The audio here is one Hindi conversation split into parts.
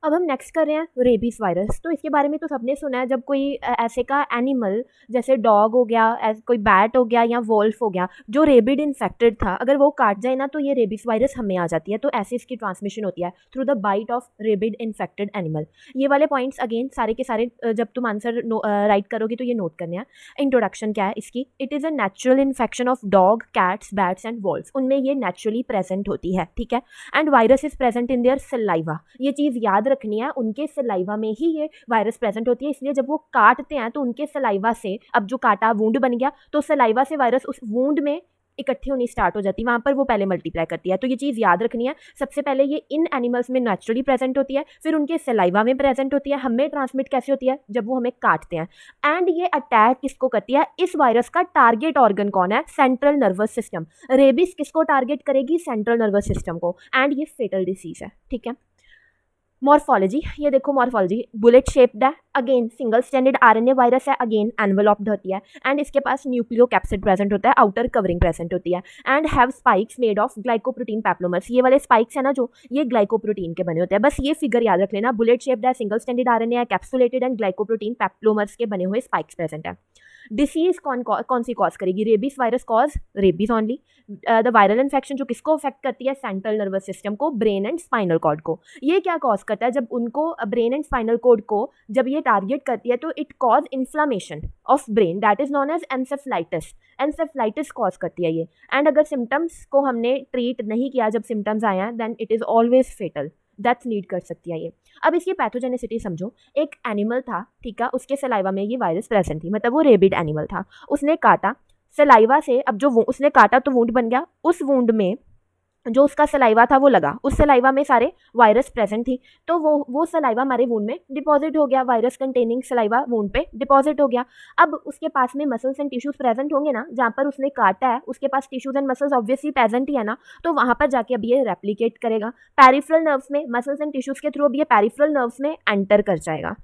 अब हम नेक्स्ट कर रहे हैं रेबीज वायरस। तो इसके बारे में तो सबने सुना है, जब कोई ऐसे का एनिमल जैसे डॉग हो गया, कोई बैट हो गया या वोल्फ हो गया जो रेबिड इन्फेक्टेड था, अगर वो काट जाए ना तो ये रेबीज वायरस हमें आ जाती है। तो ऐसे इसकी ट्रांसमिशन होती है through the bite of rabid infected animal. ये वाले पॉइंट्स अगेन सारे के सारे जब तुम आंसर राइट करोगे तो ये नोट करने हैं। इंट्रोडक्शन क्या है इसकी? It is a natural infection of dog, cats, bats and wolf. उनमें ये नेचुरली प्रेजेंट होती है, ठीक है। And virus is present in their saliva. ये चीज़ याद रखनी है, उनके सलाइवा में ही ये वायरस प्रेजेंट होती है। इसलिए जब वो काटते हैं तो उनके सलाइवा से, अब जो काटा वूंड बन गया तो सलाइवा से वायरस उस वूंड में इकट्ठी होनी स्टार्ट हो जाती है, वहाँ पर वो पहले मल्टीप्लाई करती है। तो ये चीज़ याद रखनी है। सबसे पहले ये इन एनिमल्स में नेचुरली प्रेजेंट होती है, फिर उनके सलाइवा में प्रेजेंट होती है। हमें ट्रांसमिट कैसे होती है? जब वो हमें काटते हैं। एंड ये अटैक किसको करती है? इस वायरस का टारगेट ऑर्गन कौन है? Central nervous system. रेबिस किसको टारगेट करेगी? सेंट्रल नर्वस सिस्टम को। एंड ये फेटल डिसीज है, ठीक है। मॉर्फोलॉजी, ये देखो मॉर्फोलॉजी बुलेट शेप्ड है, again single standard RNA virus है, अगेन एनवेलप्ड होती है। एंड इसके पास न्यूक्लियो कैप्सिड प्रेजेंट होता है, आउटर कवरिंग प्रेजेंट होती है। And have spikes made of glycoprotein peplomers. ये वाले स्पाइक्स है ना जो, ये ग्लाइकोप्रोटीन के बने होते हैं। बस ये फिगर याद रख लेना, बुलेट शेप्ड है, सिंगल स्टैंडर्ड आरएनए है, कैप्सुलेटेड एंड ग्लाइकोप्रोटीन पैप्लोमर्स के बने हुए स्पाइक्स प्रेजेंट है। डिसीज कौन सी कॉज करेगी? Rabies virus cause rabies only. The viral infection जो किसको अफेक्ट करती है? सेंट्रल नर्वस सिस्टम को, ब्रेन एंड स्पाइनल कॉर्ड को। ये क्या कॉज करता है? जब उनको ब्रेन एंड स्पाइनल कॉर्ड को जब ये टारगेट करती है तो it cause inflammation of brain, that is known as encephalitis. Encephalitis cause करती है ये। एंड अगर सिम्टम्स को हमने ट्रीट नहीं किया, जब सिम्टम्स आए हैं, then it is always fatal, death lead कर सकती है ये। अब इसकी पैथोजेनिसिटी समझो। एक एनिमल था, ठीक है, उसके सलाइवा में ये वायरस प्रेजेंट थी, मतलब वो रेबिड एनिमल था। उसने काटा सलाइवा से, अब जो उसने काटा तो वुंड बन गया। उस वुंड में जो उसका सलाइवा था वो लगा, उस सलाइवा में सारे वायरस प्रेजेंट थी। तो वो सलाइवा हमारे वूंड में डिपॉजिट हो गया, वायरस कंटेनिंग सलाइवा वूंड पे डिपॉजिट हो गया। अब उसके पास में मसल्स एंड टिश्यूज प्रेजेंट होंगे ना, जहाँ पर उसने काटा है उसके पास tissues and muscles obviously present ही है ना, तो वहाँ पर जाके अब ये रेप्लिकेट करेगा पेरिफेरल नर्व्स में, मसल्स एंड टिश्यूज के थ्रू अब ये पेरिफेरल नर्व्स में एंटर कर जाएगा।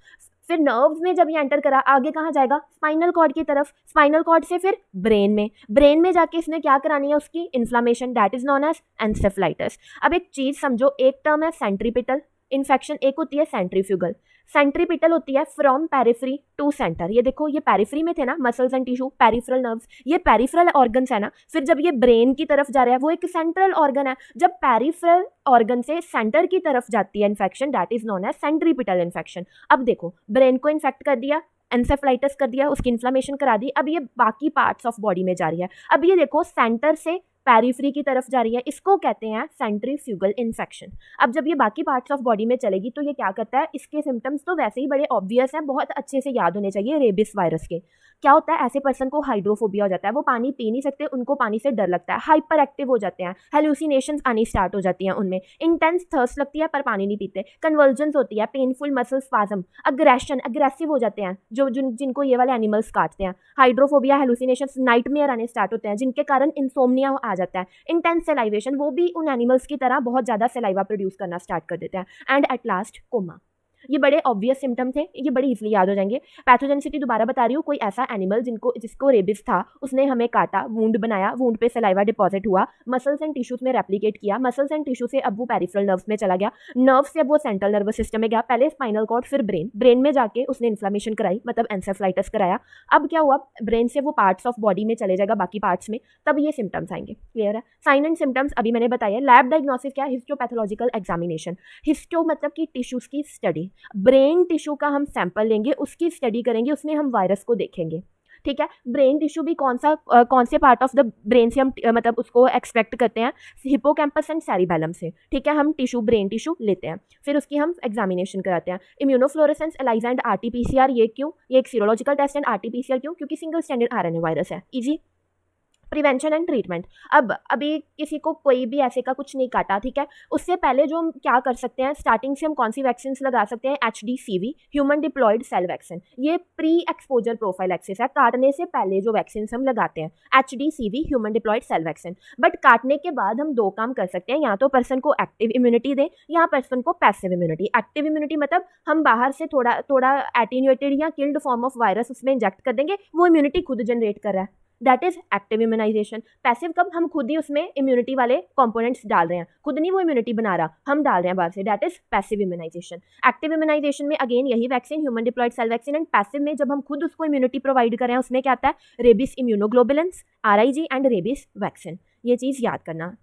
फिर नर्व्स में जब ये एंटर करा, आगे कहाँ जाएगा? स्पाइनल कॉर्ड की तरफ। स्पाइनल कॉर्ड से फिर ब्रेन में, ब्रेन में जाके इसने क्या करानी है? उसकी inflammation, that is known as encephalitis. अब एक चीज समझो, एक टर्म है सेंट्रीपिटल इन्फेक्शन, एक होती है सेंट्रीफ्यूगल। सेंट्रीपिटल होती है फ्रॉम पेरिफ्री टू सेंटर। ये देखो, ये पेरिफ्री में थे ना muscles and tissue, peripheral nerves, ये पेरिफेरल ऑर्गन्स है ना। फिर जब ये ब्रेन की तरफ जा रहा है, वो एक सेंट्रल ऑर्गन है। जब पेरिफेरल ऑर्गन से सेंटर की तरफ जाती है infection, that is known as centripetal infection. अब देखो, ब्रेन को इन्फेक्ट कर दिया, एंसेफ्लाइटिस कर दिया, उसकी इन्फ्लामेशन करा दी, अब ये बाकी पार्ट्स ऑफ बॉडी में जा रही है। अब ये देखो, सेंटर से पेरिफ्री की तरफ जा रही है, इसको कहते हैं सेंट्रीफ्यूगल इन्फेक्शन। अब जब ये बाकी पार्ट्स ऑफ बॉडी में चलेगी तो ये क्या करता है? इसके सिम्टम्स तो वैसे ही बड़े ऑब्वियस हैं, बहुत अच्छे से याद होने चाहिए रेबिस वायरस के। क्या होता है? ऐसे पर्सन को हाइड्रोफोबिया हो जाता है, वो पानी पी नहीं सकते, उनको पानी से डर लगता है, हाइपर एक्टिव हो जाते हैं, हेलुसिनेशंस आनी स्टार्ट हो जाती हैं उनमें, इंटेंस थर्स्ट लगती है पर पानी नहीं पीते, कन्वर्जन्स होती है, painful muscle spasm, aggression, aggressive हो जाते हैं जो जिनको ये वाले एनिमल्स काटते हैं, हाइड्रोफोबिया, हेलुसिनेशंस, नाइटमेयर आने स्टार्ट होते हैं, जिनके कारण इंसोम्निया आ जाता है, इंटेंस सेलाइवेशन, वो भी उन एनिमल्स की तरह बहुत ज़्यादा सेलाइवा प्रोड्यूस करना स्टार्ट कर देते हैं, एंड एट लास्ट कोमा। ये बड़े ऑब्वियस सिम्टम थे, ये बड़ी इजीली याद हो जाएंगे। पैथोजेनिसिटी दोबारा बता रही हूँ, कोई ऐसा एनिमल जिसको रेबिस था, उसने हमें काटा, वूंड बनाया, वूंड पे सलाइवा डिपॉजिट हुआ, मसल्स एंड टिश्यूज में रेप्लिकेट किया, मसल्स एंड टिश्यू से अब वो पेरिफेरल नर्व्स में चला गया, नर्व से अब वो सेंट्रल नर्वस सिस्टम में गया, पहले स्पाइनल कॉर्ड फिर ब्रेन, ब्रेन में जाके उसने इन्फ्लामेशन कराई, मतलब एंसेफ्लाइटिस कराया। अब क्या हुआ? ब्रेन से वो पार्ट्स ऑफ बॉडी में चले जाएगा, बाकी पार्ट्स में, तब ये सिम्टम्स आएंगे। क्लियर है? साइन एंड सिम्टम्स अभी मैंने बताया। लैब डायग्नोसिस क्या? Histopathological examination. हिस्टो मतलब कि टिश्यूज की स्टडी, ब्रेन टिश्यू का हम सैंपल लेंगे, उसकी स्टडी करेंगे, उसमें हम वायरस को देखेंगे, ठीक है। ब्रेन टिश्यू भी कौन से पार्ट ऑफ द ब्रेन से हम मतलब उसको एक्सट्रैक्ट करते हैं? हिपोकैम्पस एंड सेरिबेलम से, ठीक है। हम ब्रेन टिश्यू लेते हैं, फिर उसकी हम एग्जामिनेशन कराते हैं। इम्यूनोफ्लोरेसेंस, एलाइजा एंड आरटीपीसीआर, ये क्यों? ये एक सीरोलॉजिकल टेस्ट एंड आरटीपीसीआर क्यों? क्योंकि सिंगल स्टैंडर्ड आरएनए वायरस है। इजी। Prevention and treatment. अब अभी किसी को कोई भी ऐसे का कुछ नहीं काटा, ठीक है, उससे पहले जो हम क्या कर सकते हैं? स्टार्टिंग से हम कौन सी वैक्सीन लगा सकते हैं? HDCV, human diploid cell vaccine. ये प्री एक्सपोजर प्रोफाइलैक्सिस है, काटने से पहले जो वैक्सीन हम लगाते हैं, HDCV, human diploid cell vaccine. But काटने के बाद हम दो काम कर सकते हैं, या तो पर्सन को एक्टिव इम्यूनिटी दें या पर्सन को पैसिव इम्यूनिटी। एक्टिव इम्यूनिटी मतलब हम बाहर से थोड़ा एटीन्यूएटेड या किल्ड फॉर्म ऑफ वायरस उसमें इंजेक्ट कर देंगे, वो इम्यूनिटी खुद जनरेट कर रहा है, that is active immunisation. Passive कब, हम खुद ही उसमें इम्यूनिटी वाले कंपोनेंट्स डाल रहे हैं, खुद नहीं वो इम्यूनिटी बना रहा, हम डाल रहे हैं बाहर से, that is passive immunisation. Active immunisation में अगेन यही vaccine, human diploid cell vaccine, and passive में जब हम खुद उसको इम्यूनिटी प्रोवाइड कर रहे हैं, उसमें क्या आता है, rabies immunoglobulins, RIG and rabies vaccine. ये चीज़ याद करना।